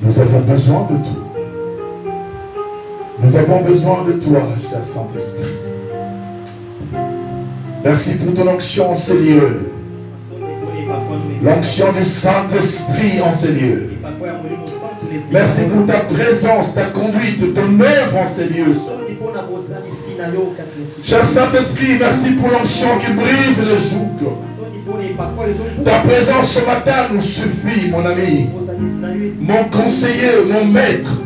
Nous avons besoin de tout. Nous avons besoin de toi, cher Saint-Esprit. Merci pour ton onction en ces lieux. L'onction du Saint-Esprit en ces lieux. Merci pour ta présence, ta conduite, ton œuvre en ces lieux. Cher Saint-Esprit, merci pour l'onction qui brise le joug. Ta présence ce matin nous suffit, mon ami, mon conseiller, mon maître.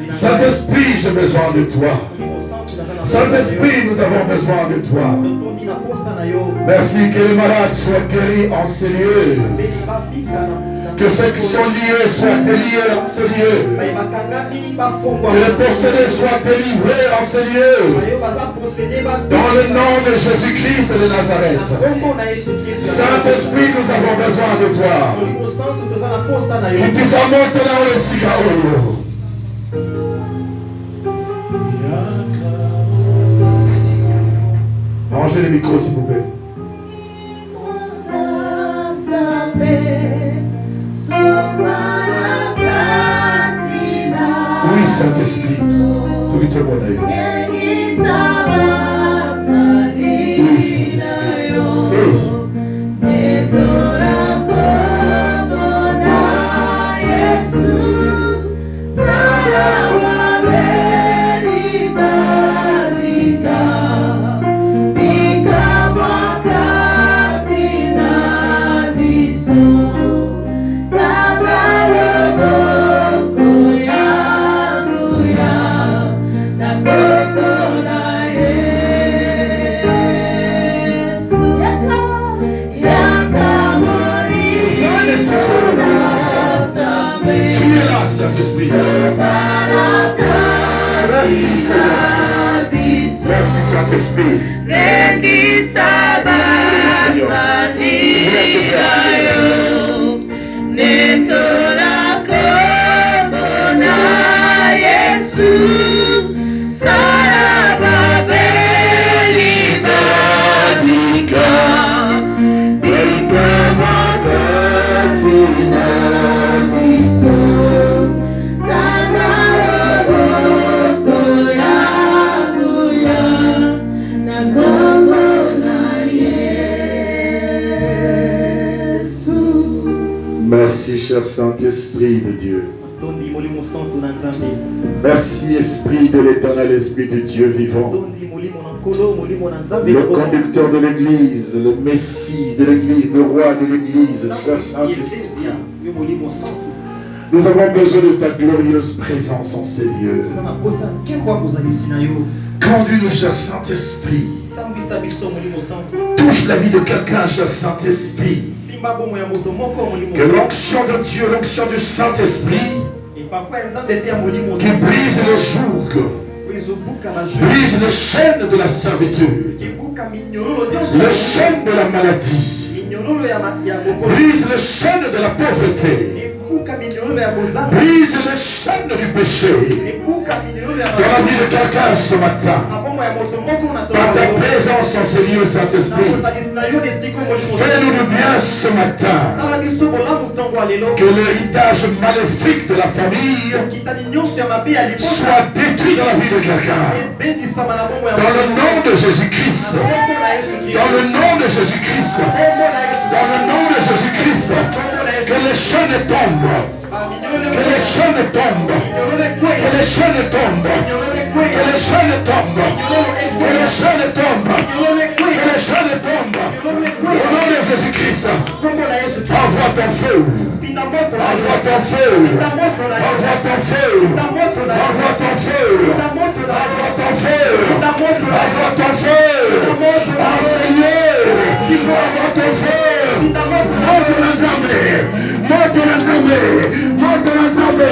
Saint-Esprit, j'ai besoin de toi. Saint-Esprit, nous avons besoin de toi. Merci que les malades soient guéris en ces lieux. Que ceux qui sont liés soient déliés en ces lieux. Que les possédés soient délivrés en ces lieux. Dans le nom de Jésus-Christ de Nazareth. Saint-Esprit, nous avons besoin de toi. Qui puisse monter dans le Sikaolo. Rangez les micros s'il vous plaît. Oui, Saint-Esprit. Tout le monde d'ailleurs. Oui, Saint-Esprit. Saint-Esprit. Merci Seigneur. Merci Saint-Esprit. Merci, cher Saint-Esprit de Dieu. Merci, Esprit de l'Éternel, Esprit de Dieu vivant. Le conducteur de l'Église, le Messie de l'Église, le roi de l'Église, cher Saint-Esprit. Nous avons besoin de ta glorieuse présence en ces lieux. Conduis-nous, cher Saint-Esprit. Touche la vie de quelqu'un, cher Saint-Esprit. Que l'onction de Dieu, l'onction du Saint-Esprit, qui brise le joug, brise le chaîne de la servitude, le chaîne de la maladie, brise le chaîne de la pauvreté, brise le chaîne du péché dans la vie de quelqu'un ce matin. Par ta présence en ces lieux, Saint-Esprit, fais-nous du bien ce matin. Que l'héritage maléfique de la famille soit détruit dans la vie de quelqu'un. Dans le nom de Jésus-Christ. Dans le nom de Jésus-Christ. Dans le nom de Jésus-Christ. Que les chaînes tombent. Que les chaînes tombent. Que les chaînes tombent. Que les chaînes tombent. Que les chaînes tombent. Que les chaînes tombent. Au nom de Jésus-Christ. Envoie ton feu. Envoie ton feu. Envoie ton feu. Envoie ton feu. Envoie ton feu. Envoie ton feu. Enseigneur. Envoie ton feu. Monte l'ensemble. Monte l'ensemble. Monte l'ensemble.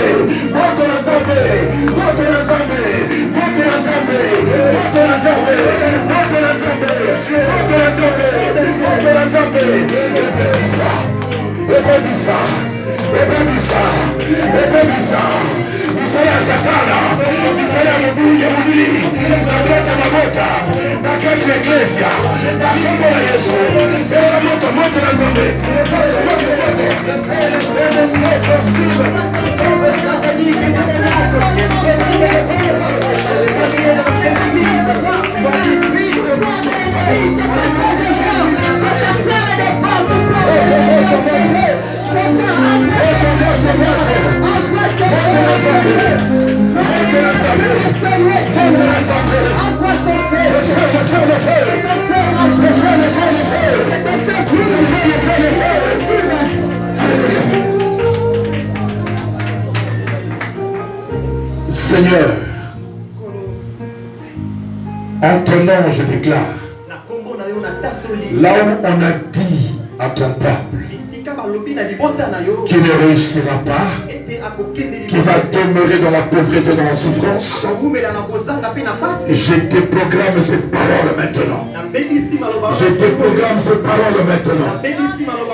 Monte l'ensemble. Monte l'ensemble. Monte l'ensemble. Monte l'ensemble. Monte l'ensemble. Monte l'ensemble. Monte l'ensemble. Ebebisa. Ebebisa. Ebebisa. Bisaya Satana. Bisaya Mubuya Mubili. Nakata Magota. Nakata Ecclesia. Nakombo la Yesu. Sera moto moto na Nzambe. Seigneur, en ton nom je déclare, là où on a dit à ton peuple qui ne réussira pas, qui va demeurer dans la pauvreté, dans la souffrance, je te programme cette parole maintenant. Je te programme cette parole maintenant.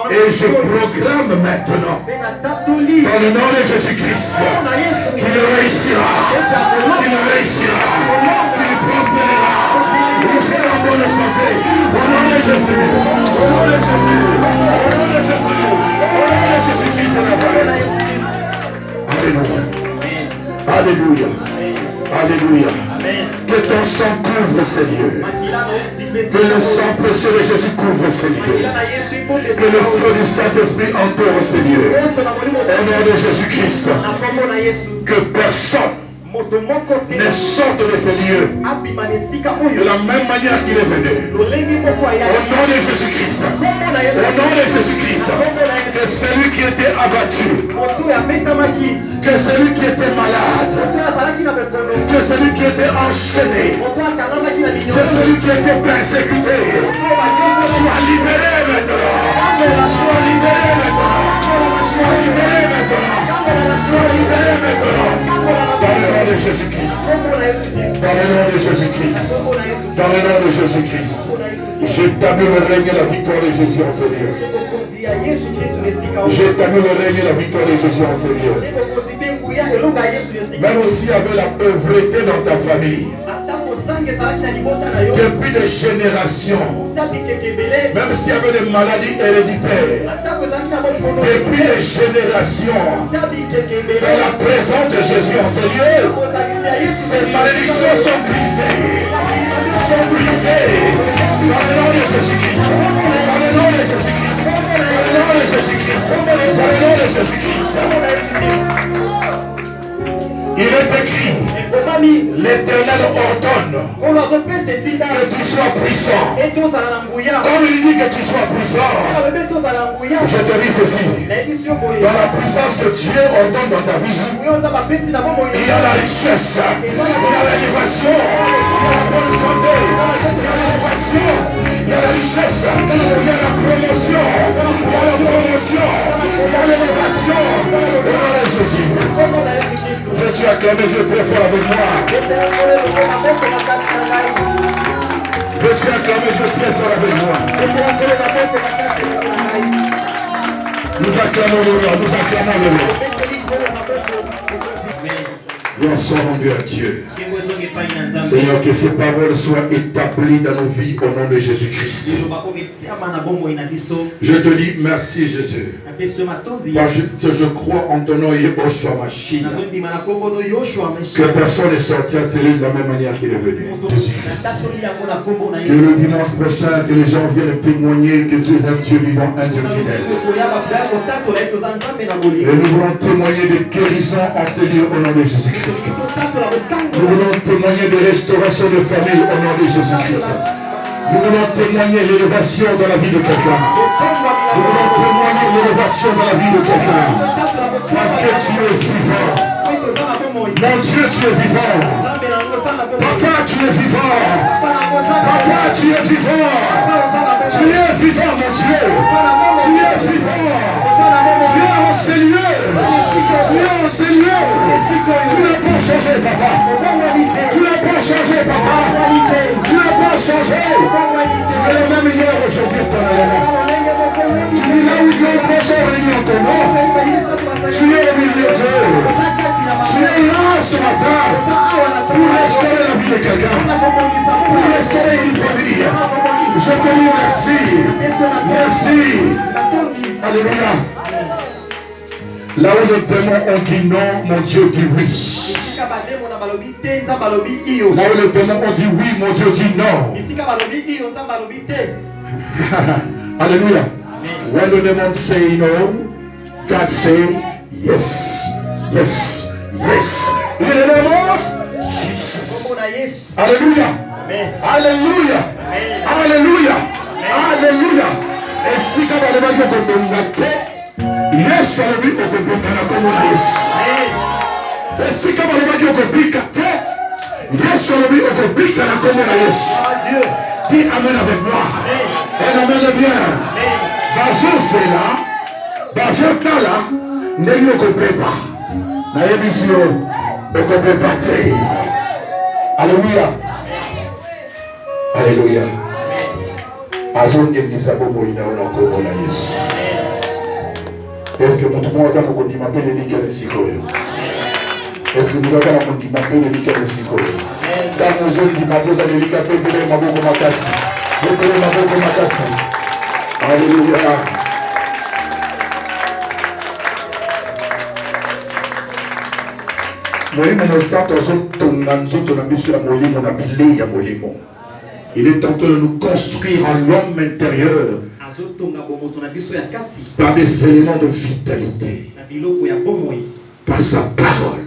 Et je programme maintenant, dans le nom de Jésus-Christ, qu'il réussira, qu'il réussira, qu'il prospérera, qu'il sera en bonne santé. Au nom de Jésus, au nom de Jésus, au nom de Jésus, au nom de Jésus-Christ de Nazareth. Alléluia. Alléluia. Alléluia. Que ton sang couvre ces lieux. Que le sang précieux de Jésus couvre ces lieux. Que le feu du Saint-Esprit entoure ces lieux. Au nom de Jésus-Christ. Que personne ne sorte de ces lieux de la même manière qu'il est venu. Au nom de Jésus-Christ. Au nom de Jésus-Christ. Que celui qui était abattu, que celui qui était malade, que celui qui était enchaîné, que celui qui était persécuté soit libéré maintenant. Soit libéré maintenant. Soit libéré maintenant. Soit libéré maintenant. Dans le nom de Jésus-Christ. Dans le nom de Jésus-Christ. Dans le nom de Jésus-Christ. J'établis le règne et la victoire de Jésus en ce lieu. J'établis le règne et la victoire de Jésus en ce lieu. Même s'il y avait la pauvreté dans ta famille, depuis des générations, même s'il y avait des maladies héréditaires, depuis des générations, dans la présence de Jésus en ce lieu, ces malédictions sont brisées. Sont brisées dans le nom de Jésus-Christ. Dans le nom de Jésus-Christ. Dans le nom de Jésus-Christ. Dans le nom de Jésus-Christ. Il est écrit L'Éternel ordonne que tu sois puissant. Comme il dit que tu sois puissant, je te dis ceci. Dans la puissance que Dieu ordonne dans ta vie, il y a la richesse, il y a l'élévation, il y a la bonne santé, il y a l'élévation, il y a la richesse, il y a la promotion, il y a la promotion, il y a l'élévation. Et voilà Jésus. Veux-tu acclamer Dieu très fort avec moi? Veux-tu acclamer Dieu très fort avec moi? Nous acclamons le roi, nous acclamons le roi. Gloire soit rendue à Dieu. Seigneur, que ces paroles soient établies dans nos vies au nom de Jésus-Christ. Je te dis merci Jésus. Parce que je crois en ton nom Yehoshua Mashiach. Que personne n'est sorti à celui de la même manière qu'il est venu. Jésus-Christ. Que le dimanche prochain, que les gens viennent témoigner que tu es un Dieu vivant, un Dieu fidèle. Et nous voulons témoigner de guérison en ce lieu au nom de Jésus-Christ. Nous voulons témoigner de restauration de famille au nom de Jésus-Christ. Nous voulons témoigner l'élévation dans la vie de quelqu'un. Nous voulons témoigner l'élévation dans la vie de quelqu'un. Parce que tu es vivant. Mon Dieu, tu es vivant. Papa, tu es vivant. Papa, tu es vivant. Tu es vivant, mon Dieu. Tu es vivant. Tu es en ces lieux. Tu es en ces lieux. Tu n'as pas changé, papa. Tu n'as pas changé, papa. Tu n'as pas changé. Tu es le même hier, aujourd'hui, ton élément. Tu es là où Dieu est réuni en ton nom. Tu es au milieu d'eux. Tu es là ce matin pour restaurer la vie de quelqu'un, pour restaurer une famille. Je te dis merci. Merci. Alléluia. Là où les démons ont dit non, mon Dieu dit oui. Là où les démons ont dit oui, mon Dieu dit non. Alléluia. When the demons say no, God say yes, yes, yes. In the name of Jesus. Alléluia. Alléluia. Alléluia. Alléluia. Et si tu as le Yesu alobi okopongana kombo na Yesu. Esika balobaki okobika te. Yesu alobi okobika na kombo na Yesu. Dis amen avec moi. Et amen bien. Bazo zela, bazo kala, ndenge okopepa. Na yebisi yo okopepa te. Alléluia. Alléluia. Azo ngengisa bobo ina ona kombo na Yesu. Est-ce que tout le monde a dit m'appelle les liqueurs de Sikoyo? Est-ce que vous avez dit m'appelle les liqueurs de Sikoyo? Dans nos zones, dit m'appelle les liqueurs de Sikoyo, m'appelle Makasi. M'appelle Makasi. Alléluia. Molimo Mosanto, Tonganzo, Tonabissu, Molimo, Nabile, Yamolimo. Il est en train de nous construire en l'homme intérieur par des éléments de vitalité, par sa parole.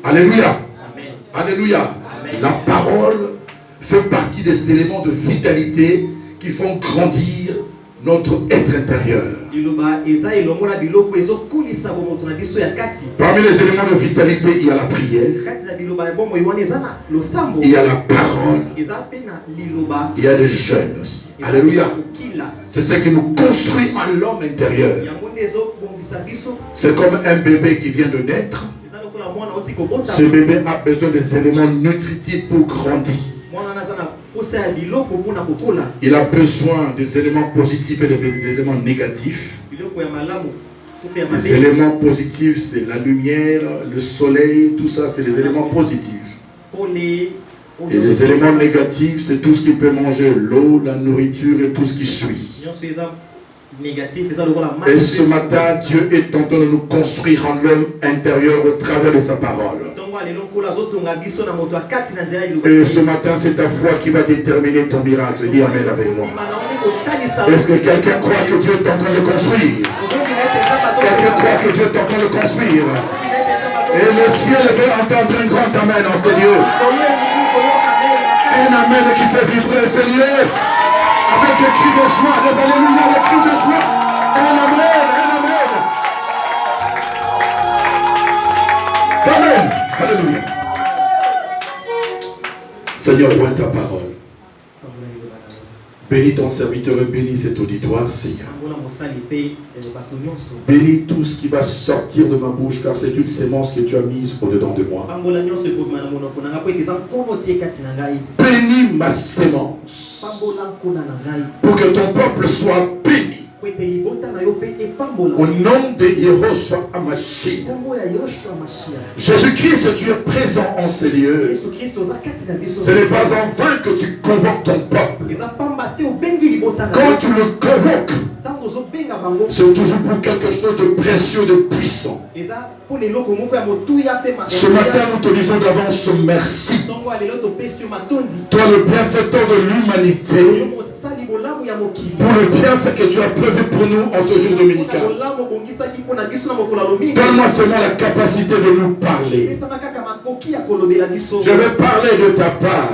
Alléluia. Alléluia. La parole fait partie des éléments de vitalité qui font grandir notre être intérieur. Parmi les éléments de vitalité, il y a la prière, il y a la parole, il y a le jeûne aussi. Alléluia. C'est ce qui nous construit en l'homme intérieur. C'est comme un bébé qui vient de naître. Ce bébé a besoin des éléments nutritifs pour grandir. Il a besoin des éléments positifs et des éléments négatifs. Les éléments positifs, c'est la lumière, le soleil, tout ça, c'est les éléments positifs. Et les éléments négatifs, c'est tout ce qui peut manger, l'eau, la nourriture et tout ce qui suit. Et ce matin, Dieu est en train de nous construire en l'homme intérieur au travers de sa parole. Et ce matin, c'est ta foi qui va déterminer ton miracle. Dis amen avec moi. Est-ce que quelqu'un croit que Dieu est en train de construire? Quelqu'un croit que Dieu est en train de construire? Et le ciel veut entendre un grand amen en ces lieux. Un amen qui fait vibrer ces lieux. Avec des cris de joie, des alléluia, des cris de joie. Un amen, un amen. Amen. Alléluia. Seigneur, loin ta parole. Bénis ton serviteur et bénis cet auditoire, Seigneur. Bénis tout ce qui va sortir de ma bouche, car c'est une sémence que tu as mise au-dedans de moi. Bénis ma sémence pour que ton peuple soit béni. Au nom de Yehoshua Hamashiach. Jésus-Christ, tu es présent en ces lieux. Ce n'est pas en vain que tu convoques ton peuple. Quand tu le convoques, c'est toujours pour quelque chose de précieux, de puissant. Ce matin, nous te disons d'avance merci. Toi, le bienfaiteur de l'humanité, pour le bienfait que tu as prévu pour nous en ce jour dominical. Donne-moi seulement la capacité de nous parler. Je vais parler de ta part.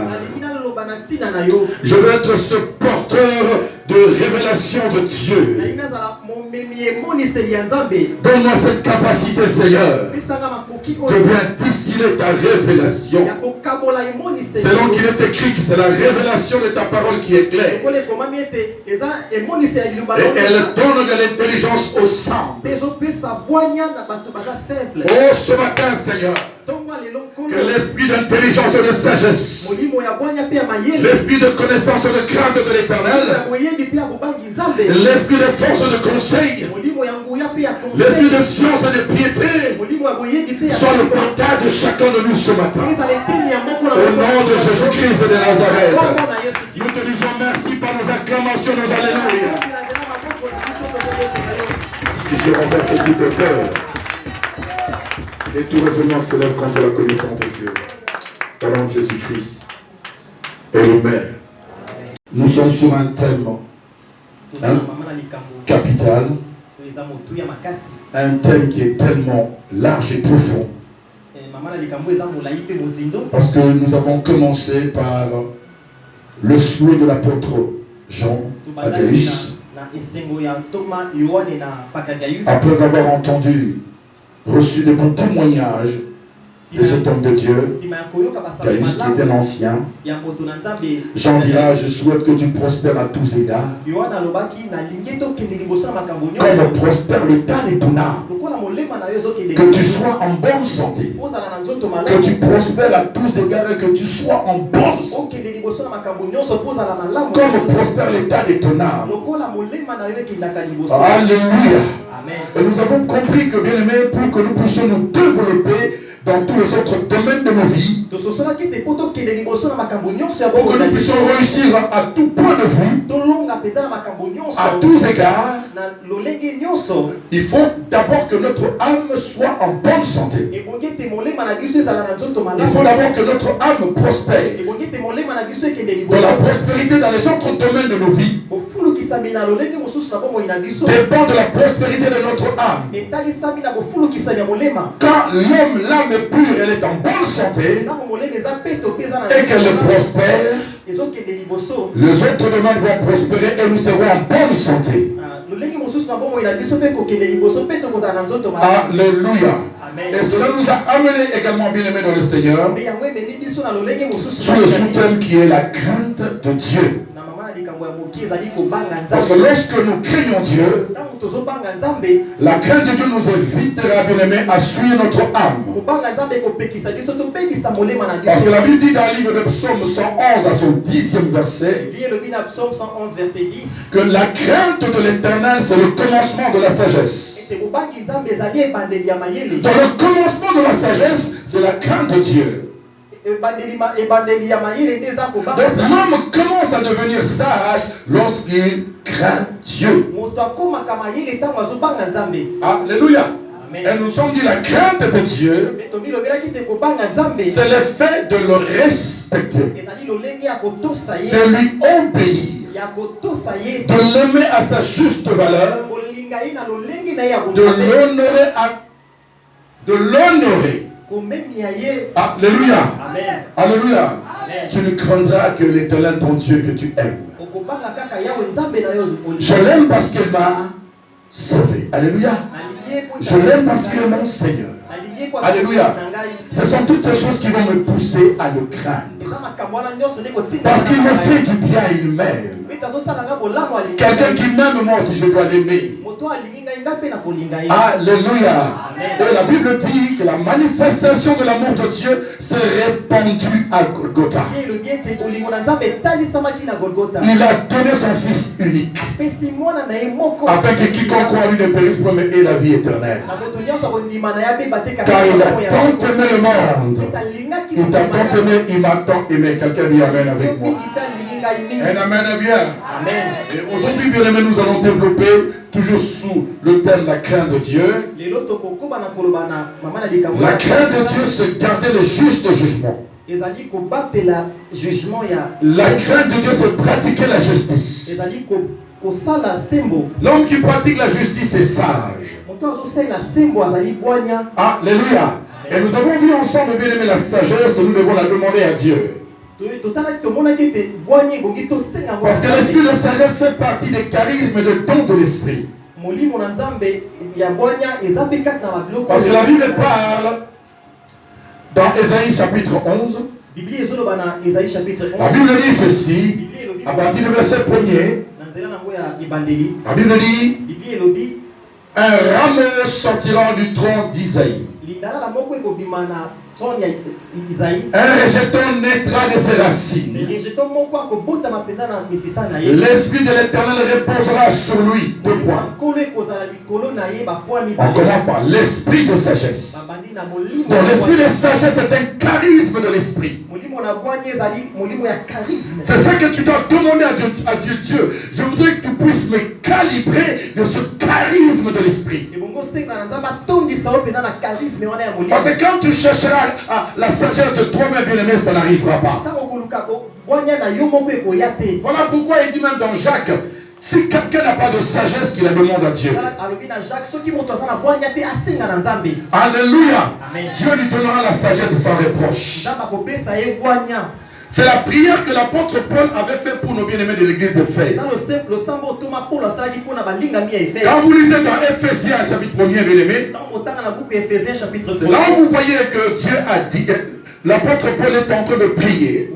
Je veux être ce porteur de révélation de Dieu. Donne-moi cette capacité, Seigneur, de bien distiller ta révélation. Selon qu'il est écrit que c'est la révélation de ta parole qui est claire. Et elle donne de l'intelligence aux simples. Oh, ce matin, Seigneur, que l'esprit d'intelligence et de sagesse, l'esprit de connaissance et de crainte de l'Éternel, l'esprit de force et de conseil, l'esprit de science et de piété soit le partage de chacun de nous ce matin. Au nom de Jésus-Christ de Nazareth, nous te disons merci par nos acclamations, nos alléluia. Si je renverse tout le cœur et tout raisonnement se lève contre la connaissance de Dieu, au nom de Jésus-Christ. Amen. Nous sommes sur un thème capital, un thème qui est tellement large et profond. Parce que nous avons commencé par le souhait de l'apôtre Jean à Gaius. Après avoir reçu de bons témoignages de cet homme de Dieu, Gaius qui était l'ancien. Jean dira, je souhaite que tu prospères à tous égards, comme prospère le temps de ton âme, que tu sois en bonne santé, que tu prospères à tous égards et que tu sois en bonne santé, comme prospère l'état de ton âme. Alléluia. Et nous avons compris que, bien aimé, pour que nous puissions nous développer dans tous les autres domaines de nos vies, pour que nous puissions réussir à tout point de vue, à tous égards, il faut d'abord que notre âme soit en bonne santé. Il faut d'abord que notre âme prospère. Dans la prospérité dans les autres domaines de nos vies dépend de la prospérité de notre âme. Quand l'âme est pure, elle est en bonne santé et qu'elle prospère, les autres domaines vont prospérer et nous serons en bonne santé. Alléluia. Et cela nous a amené également, bien aimés dans le Seigneur, sur le sous-thème qui est la crainte de Dieu. Parce que lorsque nous craignons Dieu, la crainte de Dieu nous invitera, bien aimés, à suivre notre âme. Parce que la Bible dit dans le livre de Psaume 111 à son 10e verset, que la crainte de l'Éternel c'est le commencement de la sagesse. Dans le commencement de la sagesse, c'est la crainte de Dieu. Donc l'homme commence à devenir sage lorsqu'il craint Dieu. Alléluia. Et nous sommes dit la crainte de Dieu, c'est le fait de le respecter, de lui obéir, de l'aimer à sa juste valeur, de l'honorer Alléluia. Amen. Alléluia. Amen. Tu ne craindras que l'Éternel ton Dieu que tu aimes. Je l'aime parce qu'il m'a sauvé. Alléluia. Je l'aime parce qu'il est mon Seigneur. Alléluia. Ce sont toutes ces choses qui vont me pousser à le craindre. Parce qu'il me fait du bien, il m'aime. Quelqu'un qui m'aime, moi aussi je dois l'aimer. Alléluia. Et la Bible dit que la manifestation de l'amour de Dieu s'est répandue à Golgotha. Il a donné son Fils unique, afin que quiconque croit en lui ne périsse point mais ait la vie éternelle. Car il a tant aimé le monde, il t'a tant aimé, il m'a tant aimé. Quelqu'un dit Amen avec moi. Un Amen est bien. Amen. Et aujourd'hui, bien aimé, nous allons développer, toujours sous le thème la crainte de Dieu. La crainte de Dieu, c'est garder le juste jugement. La crainte de Dieu, c'est pratiquer la justice. L'homme qui pratique la justice est sage. Alléluia. Et nous avons vu ensemble, bien aimé, la sagesse, nous devons la demander à Dieu. Parce que l'esprit de sagesse fait partie des charismes et des dons de l'esprit. Parce que la Bible parle dans Ésaïe chapitre 11. La Bible dit ceci, à partir du verset 1er. La Bible dit, un rameau sortira du tronc d'Isaïe. Un rejeton naîtra de ses racines. L'esprit de l'Éternel reposera sur lui. Deux points. On commence par l'esprit de sagesse. Donc l'esprit de sagesse est un charisme de l'esprit. C'est ça que tu dois demander à Dieu. Je voudrais que tu puisses me calibrer de ce charisme de l'esprit. Parce que quand tu chercheras la sagesse de toi-même, bien aimé, ça n'arrivera pas. Voilà pourquoi il dit même dans Jacques, si quelqu'un n'a pas de sagesse, qu'il la demande à Dieu. Alléluia. Dieu lui donnera la sagesse sans reproche. C'est la prière que l'apôtre Paul avait fait pour nos bien-aimés de l'église d'Éphèse. Quand vous lisez dans Éphésiens chapitre 1er, bien-aimés, c'est là où vous voyez que Dieu a dit, l'apôtre Paul est en train de prier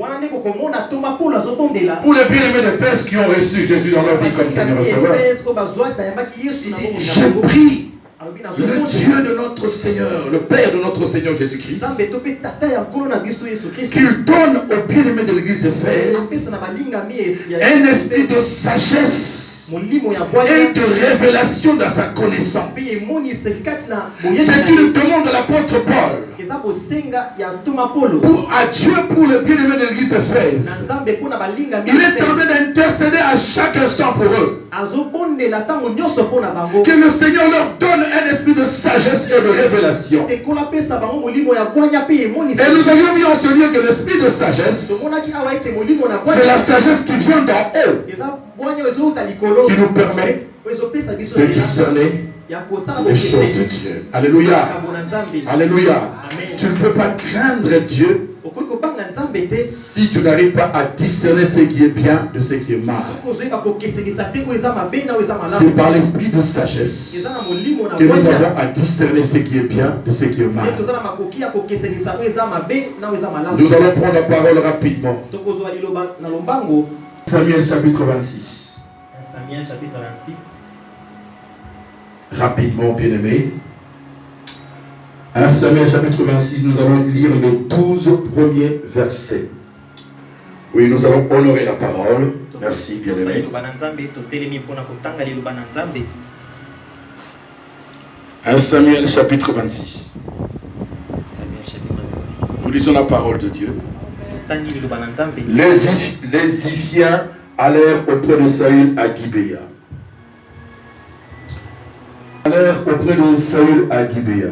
pour les bien-aimés d'Éphèse qui ont reçu Jésus dans leur vie comme Seigneur et Sauveur. Je prie le Dieu de notre Seigneur, le Père de notre Seigneur Jésus-Christ, qu'il donne aux bien-aimés de l'église d'Éphèse un esprit de sagesse et de révélation dans sa connaissance. C'est une demande de l'apôtre Paul à Dieu pour le bien-aimé de l'église d'Éphèse. Il est en train d'intercéder à chaque instant pour eux. Que le Seigneur leur donne un esprit de sagesse et de révélation. Et nous avions vu en ce lieu que l'esprit de sagesse, c'est la sagesse qui vient d'en haut, qui nous permet de discerner les choses de Dieu. Alléluia. Alléluia. Tu ne peux pas craindre Dieu si tu n'arrives pas à discerner ce qui est bien de ce qui est mal. C'est par l'esprit de sagesse que nous avons à discerner ce qui est bien de ce qui est mal. Nous allons prendre la parole rapidement. Samuel chapitre 26. Samuel chapitre 26. Rapidement, bien-aimés. 1 Samuel chapitre 26, nous allons lire les 12 premiers versets. Oui, nous allons honorer la parole. Merci, bien-aimés. 1 Samuel chapitre 26. Nous lisons la parole de Dieu. Les Ziphiens allèrent auprès de Saül à Gibéa. Auprès de Saül à Gibéa.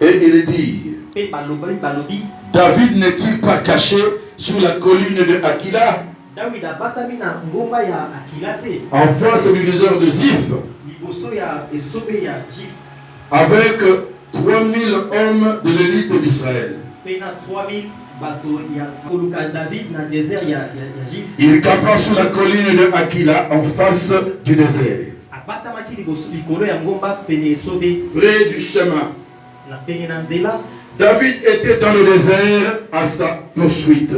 Et il dit, David n'est-il pas caché sous la colline de Aquila, en face du désert de Ziph? avec 3000 hommes de l'élite d'Israël. Il campa sur la colline de Aquila en face du désert, près du chemin. David était dans le désert à sa poursuite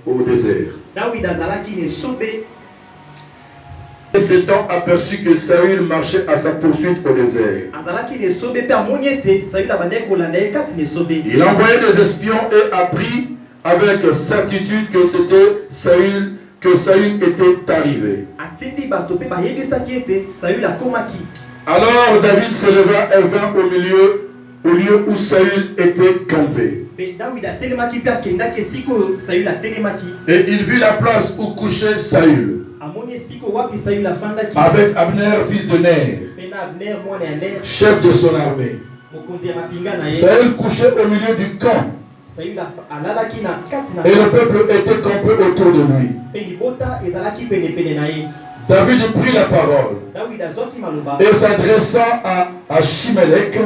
au désert. Et s'étant aperçu que Saül marchait à sa poursuite au désert, il envoyait des espions et apprit avec certitude que c'était Saül, que Saül était arrivé. Alors David se leva et vint au lieu où Saül était campé. Et il vit la place où couchait Saül, avec Abner, fils de Ner, chef de son armée. Saül couchait au milieu du camp, et le peuple était campé autour de lui. David prit la parole et s'adressant à Achimelech,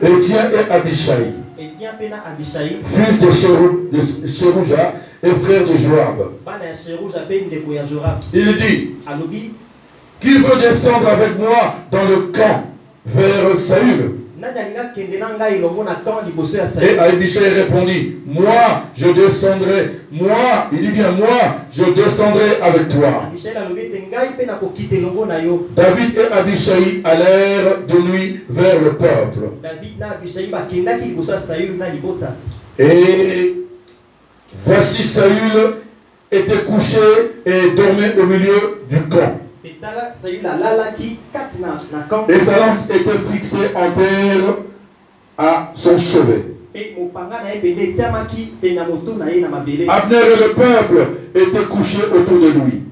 Étienne et Abishai, fils de Cherouja et frère de Joab, il dit qu'il veut descendre avec moi dans le camp vers Saül. Et Abishai répondit, moi je descendrai, il dit bien moi je descendrai avec toi. David et Abishai allèrent de nuit vers le peuple. Et voici Saül était couché et dormait au milieu du camp. Et sa lance était fixée en terre à son chevet. Abner et le peuple étaient couchés autour de lui.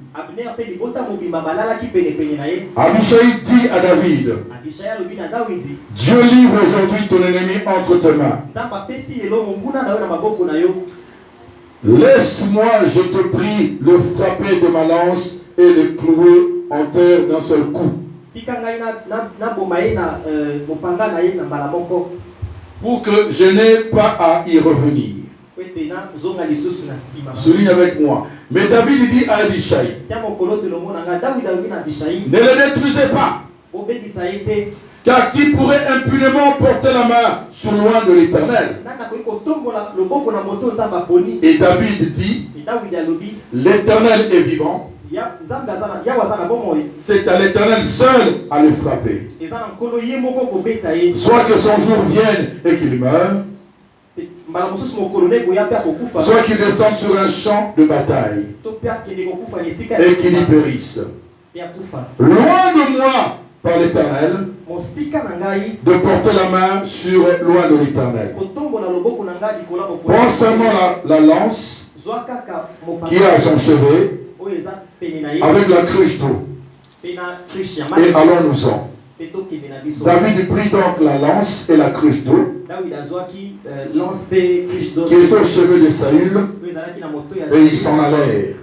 Abishai dit à David, Dieu livre aujourd'hui ton ennemi entre tes mains. Laisse-moi, je te prie, le frapper de ma lance et le clouer en terre d'un seul coup, pour que je n'ai pas à y revenir. Souligne avec moi. Mais David dit à Abishai, ne le détruisez pas, car qui pourrait impunément porter la main sur loin de l'Éternel? Et David dit, l'Éternel est vivant, c'est à l'Éternel seul à le frapper. Soit que son jour vienne et qu'il meure, soit qu'il descende sur un champ de bataille et qu'il y périsse. Loin de moi, par l'Éternel, de porter la main sur loin de l'Éternel. Prends seulement la lance qui est à son chevet avec la cruche d'eau et allons-nous-en. David prit donc la lance et la cruche d'eau qui était au chevet de Saül et ils s'en allèrent.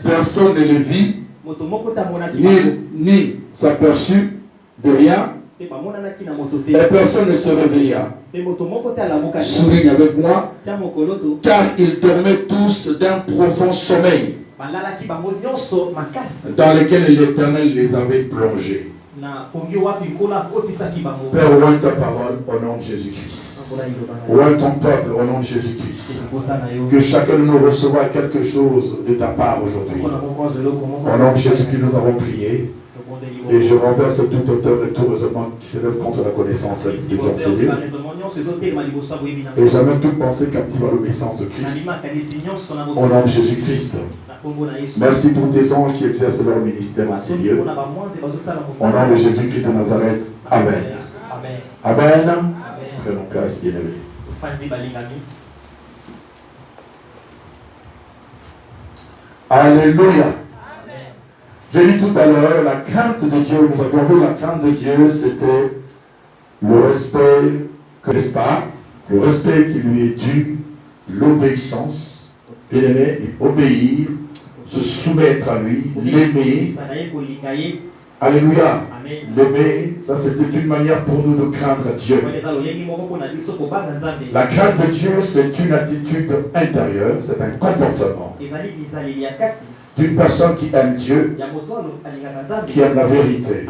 Personne ne les vit ni s'aperçut de rien et personne ne se réveilla. Souligne avec moi, car ils dormaient tous d'un profond sommeil dans lequel l'Éternel les avait plongés. Père, ouvre ta parole au nom de Jésus-Christ. Ouvre ton peuple au nom de Jésus-Christ. Que chacun de nous recevra quelque chose de ta part aujourd'hui. Au nom de Jésus-Christ, nous avons prié. Et je renverse toute auteur et tout raisonnement qui s'élève contre la connaissance de ton Seigneur. Et j'amène toute pensée captive à l'obéissance de Christ. Au nom de Jésus-Christ. Merci pour tes anges qui exercent leur ministère en ces lieux. Au nom de Jésus-Christ de Nazareth. Amen. Amen. Prenons place, bien-aimés. Alléluia. J'ai dit tout à l'heure, la crainte de Dieu, nous avons vu la crainte de Dieu, c'était le respect, n'est-ce pas? Le respect qui lui est dû, l'obéissance, bien-aimé, lui obéir, se soumettre à lui, l'aimer, Alléluia. Amen. L'aimer, ça c'était une manière pour nous de craindre Dieu. La crainte de Dieu, c'est une attitude intérieure, c'est un comportement d'une personne qui aime Dieu, qui aime la vérité.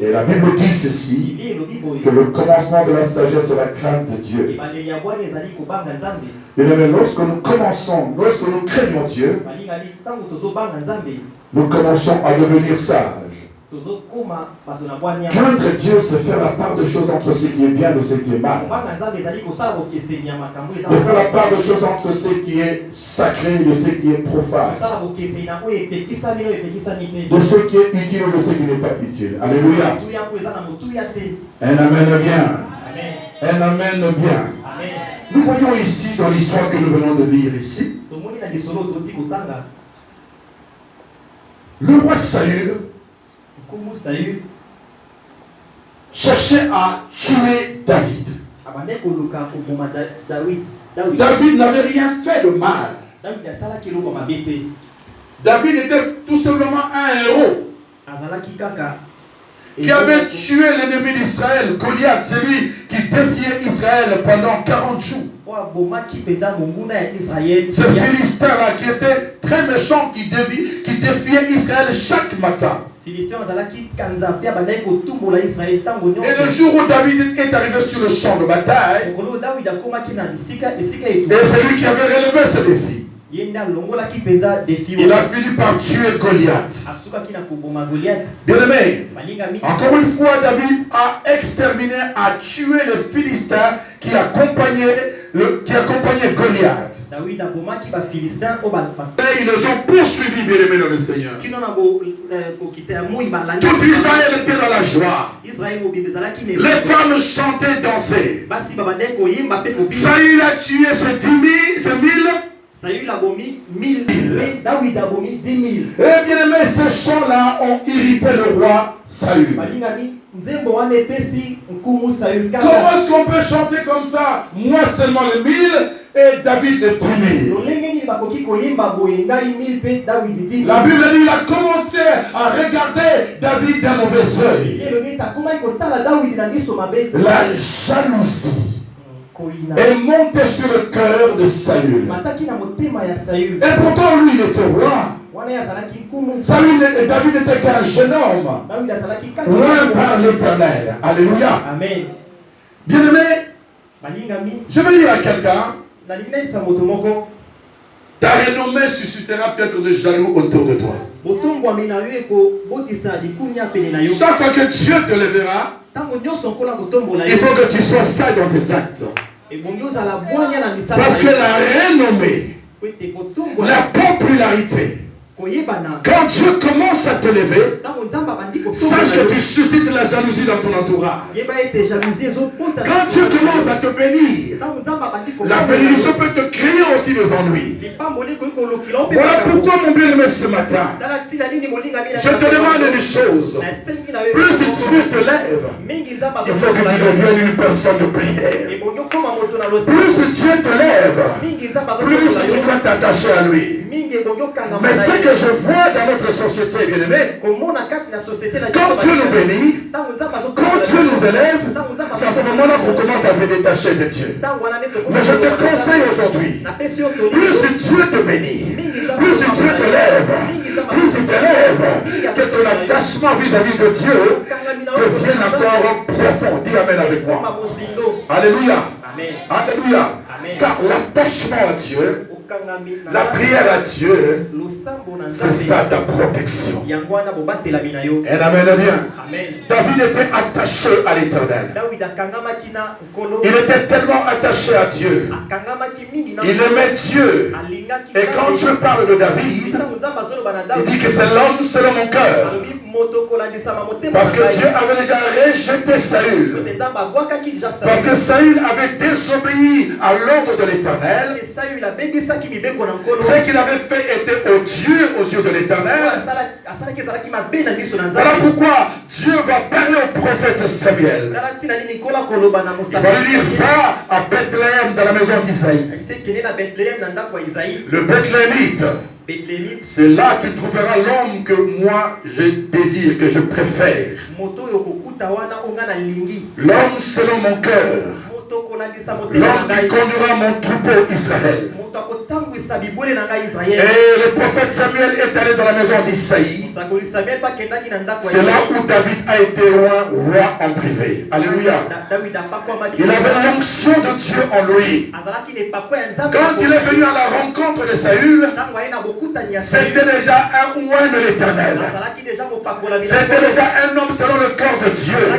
Et la Bible dit ceci, que le commencement de la sagesse est la crainte de Dieu. Et bien, lorsque nous commençons, lorsque nous craignons Dieu, nous commençons à devenir sages. Craindre Dieu, c'est faire la part de choses entre ce qui est bien et ce qui est mal. De faire la part de choses entre ce qui est sacré et ce qui est profane. De ce qui est utile et de ce qui n'est pas utile. Alléluia. Un amen bien. Un amen bien. Nous voyons ici, dans l'histoire que nous venons de lire ici, le roi Saül cherchait à tuer David. David n'avait rien fait de mal. David était tout simplement un héros qui avait tué l'ennemi d'Israël, Goliath, celui qui défiait Israël pendant 40 jours. Ce Philistin-là qui était très méchant, qui défiait Israël chaque matin. Et le jour où David est arrivé sur le champ de bataille, et c'est lui qui avait relevé ce défi. Il a fini par tuer Goliath. Bien aimé, encore une fois, David a exterminé, a tué le Philistin qui accompagnait Goliath. Et ils les ont poursuivis, bien aimé dans le Seigneur. Tout Israël était dans la joie. Les femmes chantaient, dansaient. Saül a tué ces 1000. Saül a bomi 1000. David a bomi 10 000. Et bien aimé, ces chants-là ont irrité le roi Saül. Comment est-ce qu'on peut chanter comme ça? Moi seulement les 1000 et David les 10 000. La Bible dit qu'il a commencé à regarder David d'un mauvais œil. La jalousie est montée sur le cœur de Saül. Et pourtant lui il était roi. David n'était qu'un jeune homme, loin par l'Éternel. Alléluia. Amen. Bien aimé, je vais dire à quelqu'un, ta renommée suscitera peut-être des jaloux autour de toi. Chaque fois que Dieu te lèvera, il faut que tu sois sage dans tes actes. Parce que la renommée, la popularité, quand Dieu commence à te lever, sache que tu suscites la jalousie dans ton entourage. Quand Dieu commence à te bénir, la bénédiction peut te créer aussi des ennuis. Voilà pourquoi mon bien-aimé ce matin, je te demande une chose. Plus Dieu te lève, il faut que tu deviennes une personne de prière. Plus Dieu te lève, plus tu dois t'attacher à lui. Mais ce que je vois dans notre société, bien aimé, quand Dieu nous bénit, quand Dieu nous élève, c'est à ce moment-là qu'on commence à se détacher de Dieu. Mais je te conseille aujourd'hui, plus Dieu te bénit, plus Dieu te lève, plus il t'élève, que ton attachement vis-à-vis de Dieu devienne encore profond. Dis Amen avec moi. Alléluia. Alléluia. Car l'attachement à Dieu, la prière à Dieu, c'est ça ta protection. Et amen bien. David était attaché à l'Éternel. Il était tellement attaché à Dieu. Il aimait Dieu. Et quand Dieu parle de David, il dit que c'est l'homme selon mon cœur. Parce que Dieu avait déjà rejeté Saül. Parce que Saül avait désobéi à l'ordre de l'Éternel. Ce qu'il avait fait était odieux aux yeux de l'Éternel. Voilà pourquoi Dieu va parler au prophète Samuel. Il va lui dire, va à Bethléem dans la maison d'Isaïe. Le Bethléemite c'est là que tu trouveras l'homme que moi je désire, que je préfère. L'homme selon mon cœur. L'homme qui conduira mon troupeau Israël. Et le prophète Samuel est allé dans la maison d'Isaïe. C'est là où David a été roi en privé. Alléluia. Il avait l'onction de Dieu en lui. Quand il est venu à la rencontre de Saül, c'était déjà un ouin de l'Éternel. C'était déjà un homme selon le cœur de Dieu.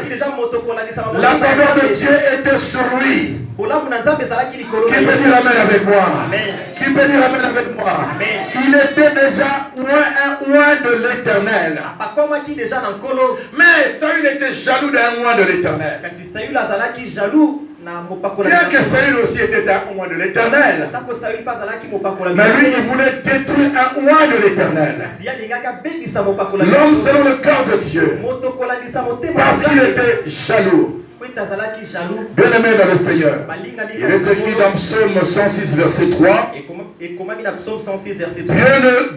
La faveur de Dieu était sur lui. Qui peut dire amen avec moi? Qui peut dire amen avec moi? Il était déjà un ouin de l'Éternel. Mais Saül était jaloux d'un ouin de l'Éternel. Bien que Saül aussi était un ouin de l'Éternel, mais lui il voulait détruire un ouin de l'Éternel. L'homme selon le cœur de Dieu, parce qu'il était jaloux. Bien aimé dans le Seigneur, il est écrit dans Psaume 106 verset 3.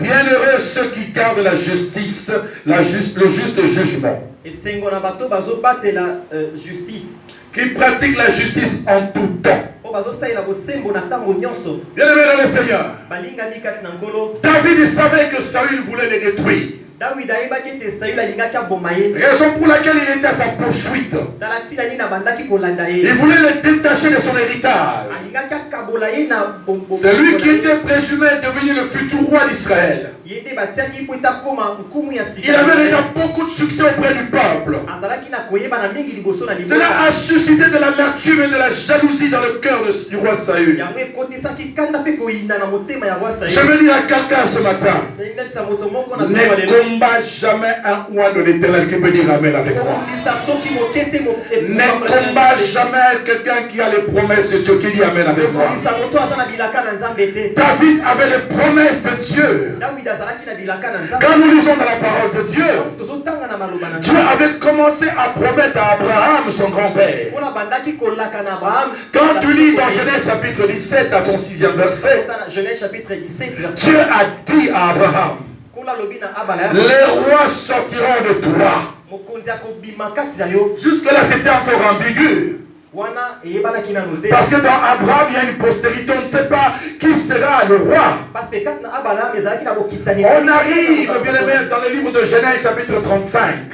Bienheureux ceux qui gardent la justice, le juste jugement, qui pratiquent la justice en tout temps. Bien aimé dans le Seigneur, David savait que Saül voulait les détruire. Raison pour laquelle il était à sa poursuite. Il voulait le détacher de son héritage. C'est lui qui était présumé devenir le futur roi d'Israël. Il avait déjà beaucoup de succès auprès du peuple. Cela a suscité de l'amertume et de la jalousie dans le cœur du roi Saül. Je veux dire à quelqu'un ce matin, ne combat jamais un roi de l'Éternel qui peut dire amen avec moi. Ne combat jamais quelqu'un qui a les promesses de Dieu qui dit amen avec moi. David avait les promesses de Dieu. Quand nous lisons dans la parole de Dieu, Dieu avait commencé à promettre à Abraham, son grand-père. Quand tu lis dans Genèse chapitre 17 à ton 6e verset, Dieu a dit à Abraham, les rois sortiront de toi. Jusque-là, c'était encore ambigu. Parce que dans Abraham, il y a une postérité, on ne sait pas qui sera le roi. On arrive, bien aimé, dans le livre de Genèse chapitre 35.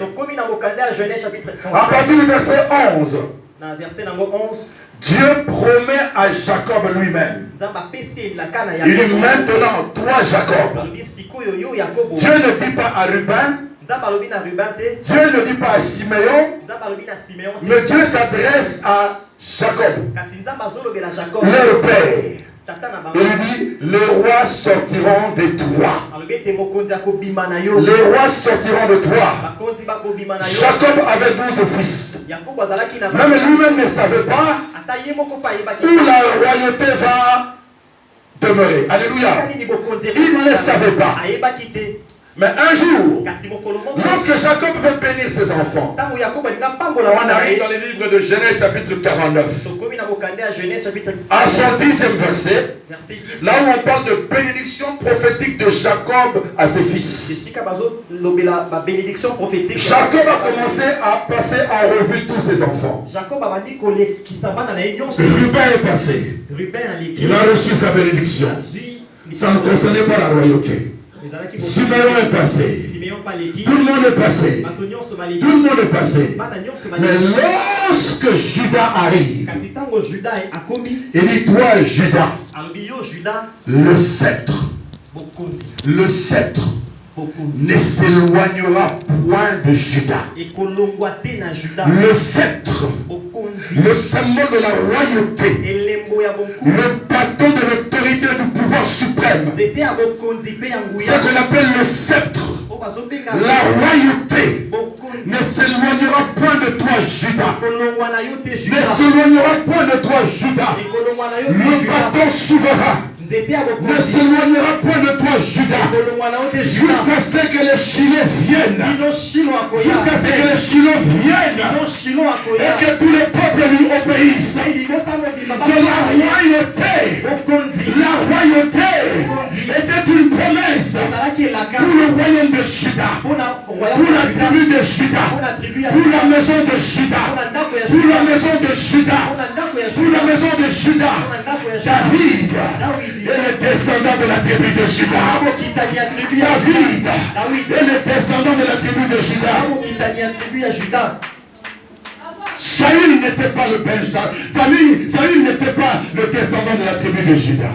À partir du verset 11. Dieu promet à Jacob lui-même. Il dit maintenant, toi Jacob. Dieu ne dit pas à Ruben. Dieu ne dit pas à Siméon, mais Dieu s'adresse à Jacob, leur père. Il dit, les rois sortiront de toi. Les rois sortiront de toi. Jacob avait 12 fils. Même lui-même ne savait pas où la royauté va demeurer. Alléluia. Il ne le savait pas. Mais un jour, lorsque Jacob veut bénir ses enfants, on arrive dans le livre de Genèse chapitre 49, à son 10e verset, là où on parle de bénédiction prophétique de Jacob à ses fils. Jacob a commencé à passer en revue tous ses enfants. Ruben est passé. Il a reçu sa bénédiction. Ça ne concernait pas la royauté. Siméon est passé. Tout le monde est passé. Tout le monde est passé. Mais lorsque Judas arrive, il dit, toi Judas, le sceptre ne s'éloignera point de Judas. Le sceptre, le symbole de la royauté, le bâton de l'autorité et du pouvoir suprême, ce qu'on appelle le sceptre, la royauté, ne s'éloignera point de toi Judas. Ne s'éloignera point de toi Judas. Le bâton souverain ne s'éloignera point de toi Judas, jusqu'à ce que les Chiliens viennent, jusqu'à ce que les Chiliens viennent et que tous les peuples lui obéissent. De la royauté était une promesse tribu de Juda, pour la maison de Juda, pour la maison de Juda, pour la maison de Juda. David est le descendant de la tribu de Juda. David est le descendant de la tribu de Juda. Saül n'était pas le Benjamin. Saül n'était pas le descendant de la tribu de Juda.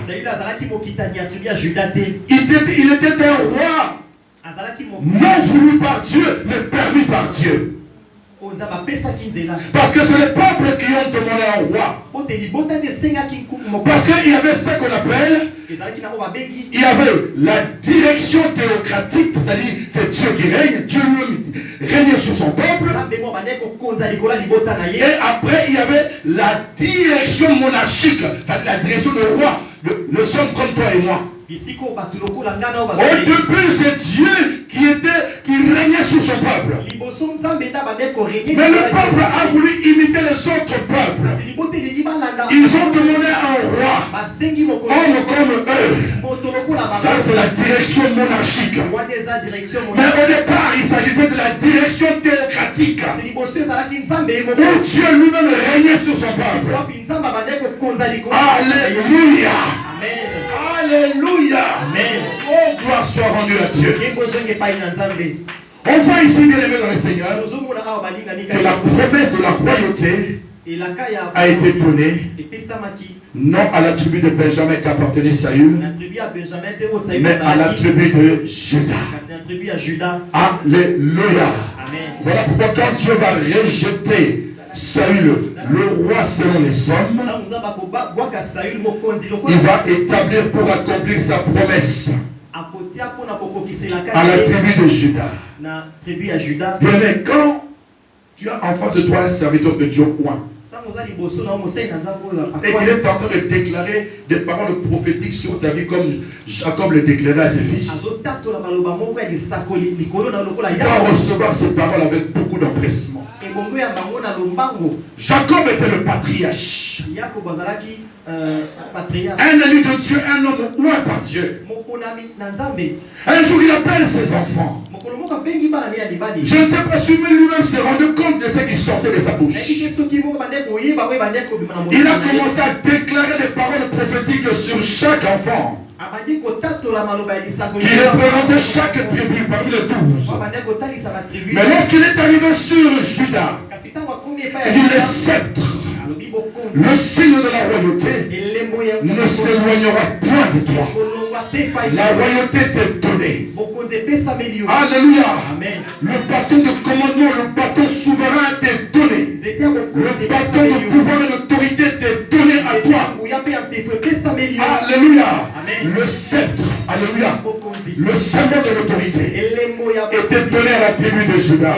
Il était un roi non voulu par Dieu, mais permis par Dieu. Parce que c'est les peuples qui ont demandé un roi. Parce qu'il y avait ce qu'on appelle, il y avait la direction théocratique, c'est-à-dire c'est Dieu qui règne, Dieu lui régnait sur son peuple. Et après il y avait la direction monarchique, c'est-à-dire la direction de roi, le homme comme toi et moi. Au début, c'est Dieu qui régnait sur son peuple. Mais le peuple a voulu imiter les autres peuples. Ils ont demandé un roi, homme comme eux. Ça, c'est la direction monarchique. Mais au départ, il s'agissait de la direction théocratique, où Dieu lui-même régnait sur son peuple. Alléluia. Alléluia. Amen. Oh, gloire soit rendue à Dieu. On voit ici, bien aimé dans le Seigneur, que la promesse de la royauté a été donnée non à la tribu de Benjamin qui appartenait à Saül, mais à la tribu de Juda. Alléluia. Voilà pourquoi quand Dieu va rejeter Saül, le roi selon les hommes, il va établir pour accomplir sa promesse à la tribu de Juda. Bien aimé, quand tu as en face de toi un serviteur de Dieu oint, et qu'il est en train de déclarer des paroles prophétiques sur ta vie comme Jacob le déclarait à ses fils, tu vas recevoir ces paroles avec beaucoup d'empressement. Jacob était le patriarche, un élu de Dieu, un homme oint par Dieu. Un jour il appelle ses enfants. Je ne sais pas si lui-même s'est rendu compte de ce qui sortait de sa bouche. Il a commencé à déclarer des paroles prophétiques sur chaque enfant, qui représentait chaque tribu parmi les 12. Mais lorsqu'il est arrivé sur Juda, il dit: le sceptre, le signe de la royauté, ne s'éloignera point de toi. La royauté t'est donnée. Alléluia. Le bâton de commandement, le bâton souverain t'est donné. Le bâton de pouvoir et d'autorité t'est donné à toi. Alléluia. Le sceptre, alléluia, le symbole de l'autorité était donné à la tribu de Juda.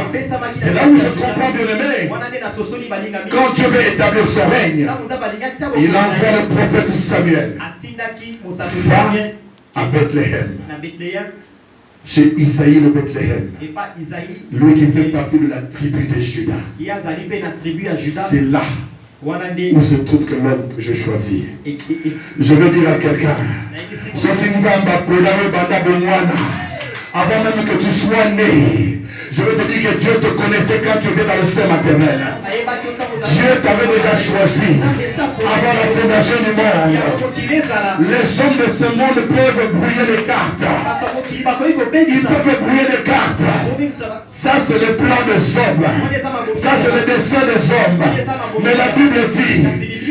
C'est là où je comprends, bien aimé, quand Dieu veut établir son règne, il envoie le prophète Samuel. Va à Bethléem, chez Isaïe le Bethléem, lui qui fait partie de la tribu de Juda. C'est là où se trouve que l'homme que j'ai choisi. Je veux dire à quelqu'un, ce qui nous a appelé avant même que tu sois né, je veux te dire que Dieu te connaissait quand tu étais dans le sein maternel. Dieu t'avait déjà choisi avant la fondation du monde. Les hommes de ce monde peuvent brouiller les cartes. Ils peuvent brouiller les cartes. Ça c'est le plan des hommes. Ça c'est le dessein des hommes. Mais la Bible dit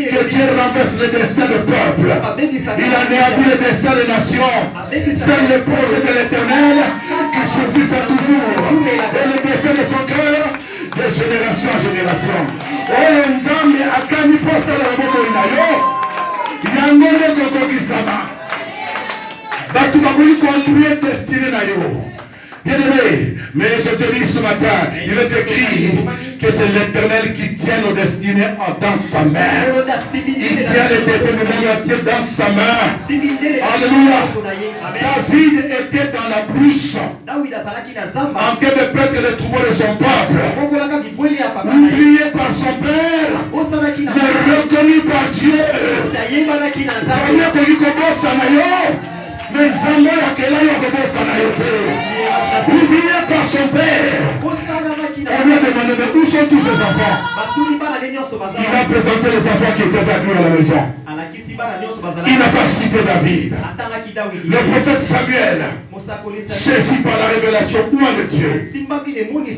que Dieu renverse le dessein du peuple. Il anéantit le dessein des nations. C'est le projet de l'Éternel qui survit à toujours. Et le dessein de son cœur de génération en génération. Oh, Nzambe akani posa la moko inayo. Yangone kokokisama. Batu bakuli construire destiné na yo. Bien aimé, mais je te dis ce matin, il est écrit que c'est l'Éternel qui tient nos destinées dans sa main. Il tient les destinées dans sa main. Alléluia. David était dans la brousse, en train de perdre le troupeau de son peuple, oublié par son père, mais reconnu par Dieu. Mais Zamba Yakela Yakobosa Nayote. Publié par son père. On lui a demandé mais où sont tous ses enfants? Il a présenté les enfants qui étaient avec lui à la maison. Il n'a pas cité David. Le prophète Samuel, saisi par la révélation, où est Dieu?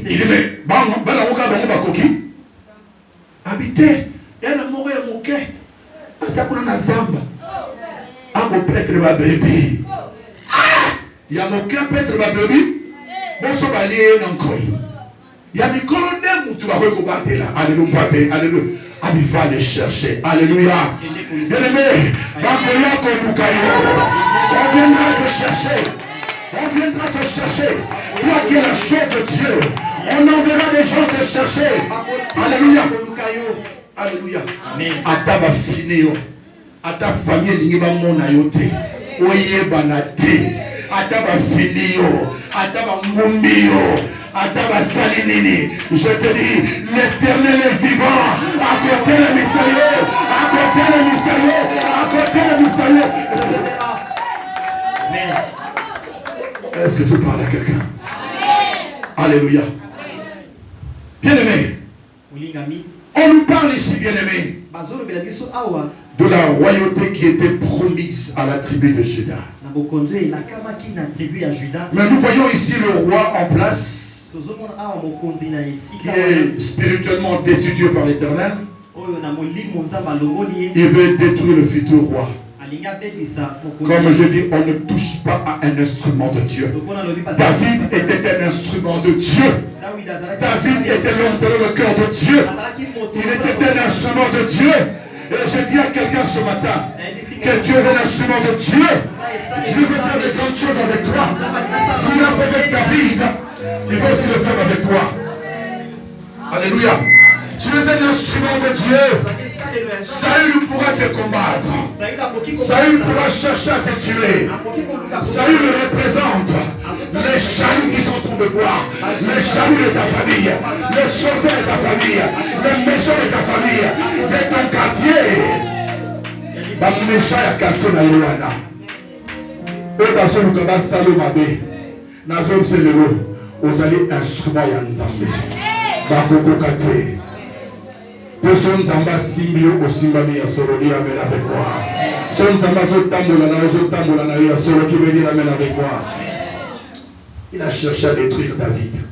Il dit mais habité, il y a un amour et un moquet. Ça pour un zamba. Un peut-être ma bébé. Il y a moquet peut-être ma bébé. Bon, ça va aller encore. Il y a des colonels où tu vas regarder là. Alléluia. Alléluia. Il va les chercher. Alléluia. Bien-aimé, on viendra te chercher. On viendra te chercher. Toi qui es la chef de Dieu. On enverra des gens te chercher. Alléluia. Alléluia. Ata ba fineo. Ata famille lingiba mona yote. Oye banate. Ata ba fineo. Ata ba mumbio. Ata ba salinini. Je te dis, l'Éternel est vivant. À côté le mystérieux. À côté le mystérieux. À côté le mystérieux. Est-ce que je parle à quelqu'un? Alléluia. Bien-aimé, on nous parle ici, bien-aimé, de la royauté qui était promise à la tribu de Juda. Mais nous voyons ici le roi en place, qui est spirituellement détudié par l'Éternel. Il veut détruire le futur roi. Comme je dis, on ne touche pas à un instrument de Dieu. David était un instrument de Dieu. David était l'homme selon le cœur de Dieu. Il était un instrument de Dieu. Et je dis à quelqu'un ce matin que Dieu est un instrument de Dieu. Dieu veut faire de grandes choses avec toi. S'il a fait avec David, il va aussi le faire avec toi. Alléluia. Tu es un instrument de Dieu. Saül pourra te combattre. Saül pourra chercher à te tuer. Saül représente les jaloux qui sont tombés de bois, les jaloux de ta famille, les sorciers de ta famille, les méchants de ta famille, de ton quartier. Les méchants de quartier na Yoana. Eux dans le combat Salomabe, Nazom Selero, aux alliés instruments Yanzambe. Bakoko Kate. Son Zamba Simbio au Simbami à Sorodi amène avec moi. Son Zamba Zotambola na Soro qui veut dire amène avec moi. Il a cherché à détruire David.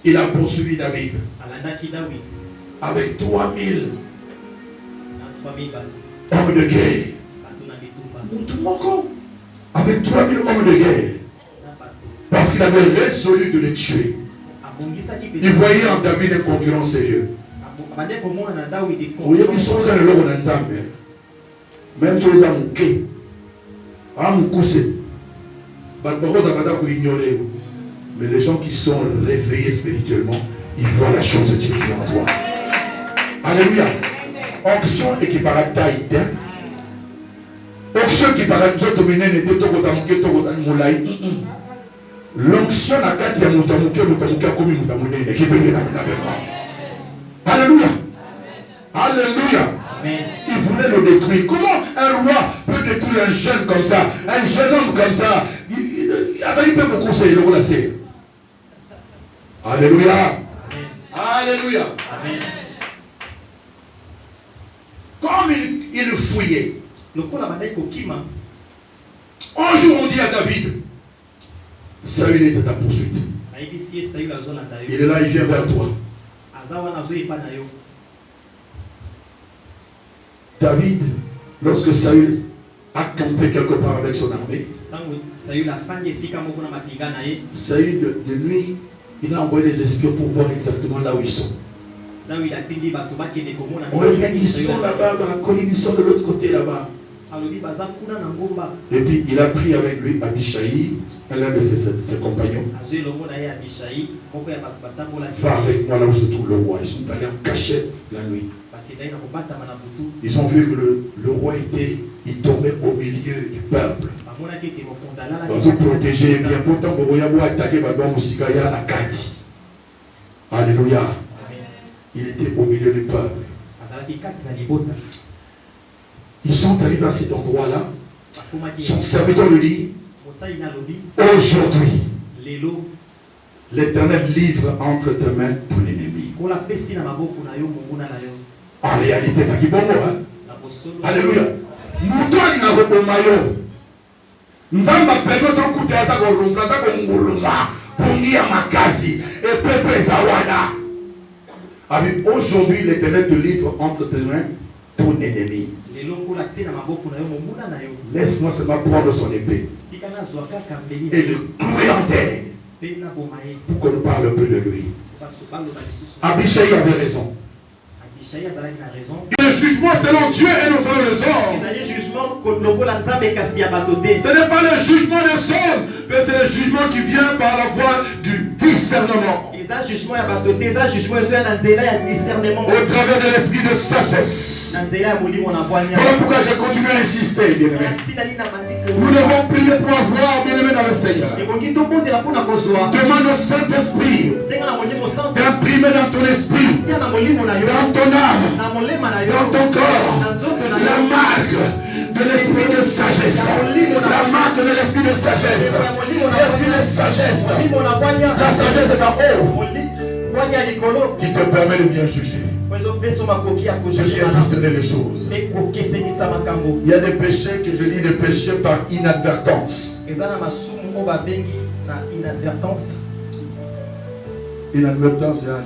Il a poursuivi David. Avec 3000 hommes de guerre. Avec 3000 hommes de guerre. Parce qu'il avait résolu de les tuer. Il voyait en David un concurrent sérieux. Oui, ils sont dans le lot de Nzambe. Même si ils ont mouqué, mais les gens qui sont réveillés spirituellement, ils voient la chose de Dieu qui est en toi. Alléluia. Onction et qui paraît taille. Onction qui paraît dominer les deux moulay. L'onction à Katia Moutamuke comme Moutamoune qui veut dire avec moi. Alléluia. Alléluia. Amen. Il voulait le détruire. Comment un roi peut détruire un jeune comme ça, un jeune homme comme ça? Il peut beaucoup conseiller le relancer. Alléluia. Amen. Alléluia. Amen. Comme il fouillait. Un jour on dit à David, Saül est à ta poursuite. Il est là, il vient vers toi. David, lorsque Saül a campé quelque part avec son armée, Saül de nuit, il a envoyé des espions pour voir exactement là où ils sont. Ils sont là-bas dans la colline, ils sont de l'autre côté là-bas. Et puis il a pris avec lui Abishai, l'un de ses compagnons. Va avec moi là où se trouve le roi. Ils sont allés en cachette la nuit. Ils ont vu que le roi il tombait au milieu du peuple. Ils ont protégé bien. Pourtant, il a attaqué la Kati. Alléluia. Il était au milieu du peuple. Ils sont arrivés à cet endroit-là. Son serviteur lui dit, aujourd'hui, l'Éternel livre entre tes mains ton ennemi. En réalité, c'est qui bon mot. Alléluia. Nous Nzamba permettre au côté à sa gorumfla, sa gonguluma, pungia makasi, et pepe zawada. Aujourd'hui, l'Éternel te livre entre tes mains ton ennemi. Laisse-moi seulement prendre son épée et le clouer en terre pour qu'on nous parle un peu de lui. Abishai avait raison. Le jugement selon Dieu et non selon les hommes. Ce n'est pas le jugement des hommes, mais c'est le jugement qui vient par la voie du discernement. Au travers de l'esprit de sagesse. Voilà pourquoi j'ai continué à insister, bien-aimés. Nous devons prier pour avoir, bien-aimés, dans le Seigneur. Demande au Saint-Esprit d'imprimer dans ton esprit, dans ton âme, dans ton corps, la marque de l'esprit de sagesse. La marque de l'esprit de sagesse. L'esprit de sagesse. La sagesse est en haut, qui te permet de bien juger, de bien discerner les choses. Il y a des péchés que je dis des péchés par inadvertance. Inadvertance, il y a un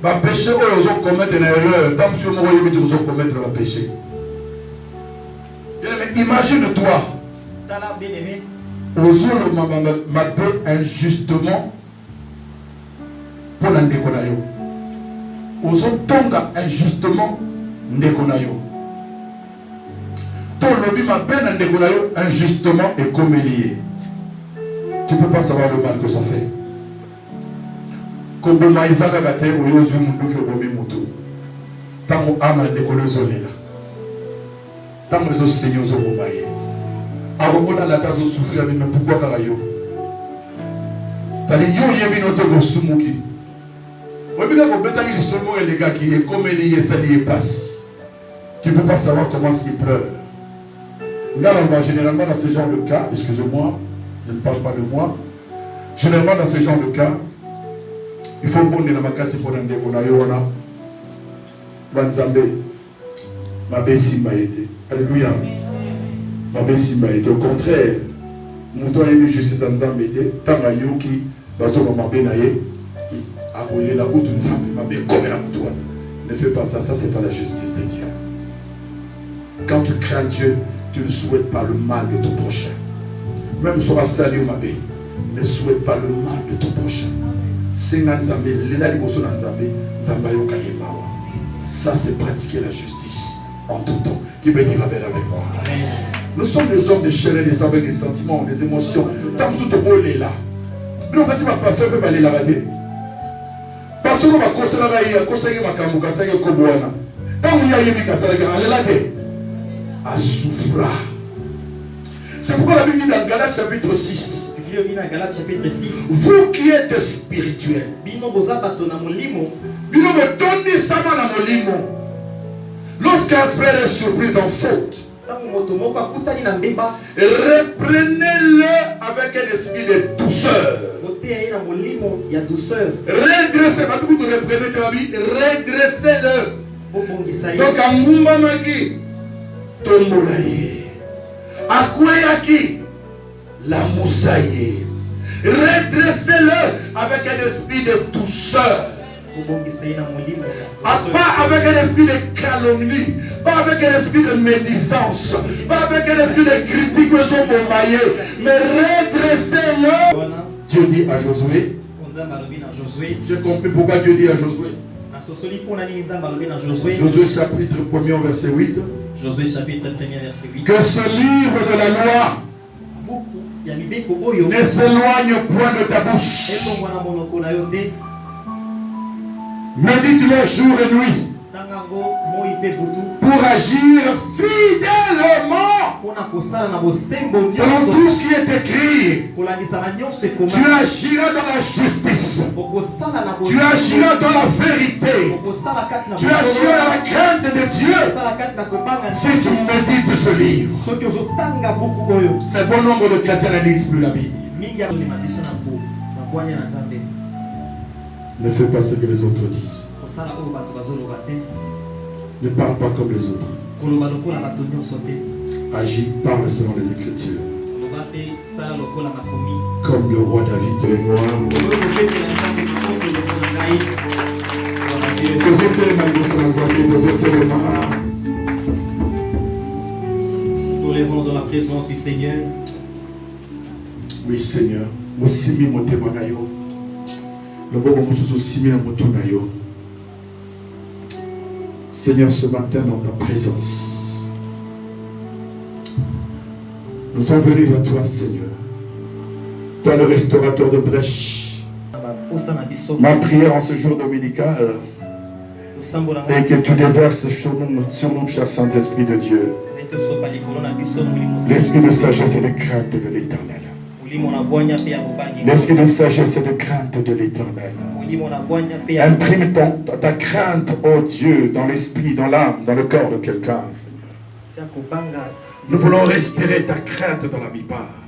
bah péché où ils ont commettre une erreur, tant que ils ont commettre un péché. Imagine-toi, aux autres m'appellent injustement pour la ndékonayo. Aux autres tonga injustement ndékonayo. Ton lobby m'appelle ndékonayo injustement et comme lié. Tu ne peux pas savoir le mal que ça fait. Comme Maïsaka Gate, ou Yozu Munduki Obomi Mutu. Tango Ama Ndekolo Zolela. Tango les autres seigneurs Zobomaye. Arokola la tazo souffrir, mais pourquoi Karayo? Ça dit Yo Yebi Note Gosumuki. Obiga Kobeta il seulement les gars qui est comme il ça dit passe. Tu ne peux pas savoir comment est-ce qu'il pleure. Généralement dans ce genre de cas, excusez-moi, je ne parle pas de moi. Généralement dans ce genre de cas, il faut bonner dans ma casse pour un démonaïona. Banzambe. Ma bessimba été. Alléluia. Ma bessimba été. Au contraire, mon toit est justice en Zambété. Tanga yoki, bazo ma benaye. A rouler la route d'une Zambé. Ma bé comme la moutoine. Ne fais pas ça, ça c'est pas la justice de Dieu. Quand tu crains Dieu, tu ne souhaites pas le mal de ton prochain. Même sur la salle, ma bé, ne souhaite pas le mal de ton prochain. Ça c'est pratiquer la justice en tout temps. Qui bénira bien avec moi. Nous sommes des hommes de chair et des avec des sentiments, des émotions. Tant que tout le est là. Mais on va dire que pasteur peut aller la rater. Pasteur va conseiller ma kambuka, ça y est comme moi. Tant qu'il y a eu des aller là à souffrir. C'est pourquoi la Bible dit dans Galates chapitre 6. Vous qui êtes spirituels, lorsqu'un frère est surpris en faute, reprenez-le avec un esprit de douceur. Redressez-le. Donc, à Mumamaki, Tombolaye, Akweyaki, la moussaille. Redressez-le avec un esprit de douceur. Pas avec un esprit de calomnie, pas avec un esprit de médisance, pas avec un esprit de critique aux hommes bombaillés, mais redressez-le. Dieu dit à Josué, j'ai compris pourquoi Dieu dit à Josué. Josué chapitre 1er verset 8. Josué chapitre 1er verset 8. Que ce livre de la loi ne s'éloigne point de ta bouche. Médite-le jour et nuit pour agir fidèlement selon tout ce qui est écrit. Tu agiras dans la justice, tu agiras dans la vérité, tu agiras dans la crainte de Dieu, ce livre. Mais bon nombre de chrétiens ne lisent plus la Bible. Ne fais pas ce que les autres disent. Ne parle pas comme les autres. Agis, parle selon les Écritures. Comme le roi David et moi. Nous levons dans la présence du Seigneur. Oui, Seigneur. Seigneur, ce matin dans ta présence, nous sommes venus à toi, Seigneur. Toi, le restaurateur de brèches. Ma prière en ce jour dominical est que tu déverses sur nous, cher Saint-Esprit de Dieu, l'esprit de sagesse et de crainte de l'Éternel. L'esprit de sagesse et de crainte de l'Éternel. Imprime ta crainte, ô Dieu, dans l'esprit, dans l'âme, dans le corps de quelqu'un, Seigneur. Nous voulons respirer ta crainte dans la mi-part.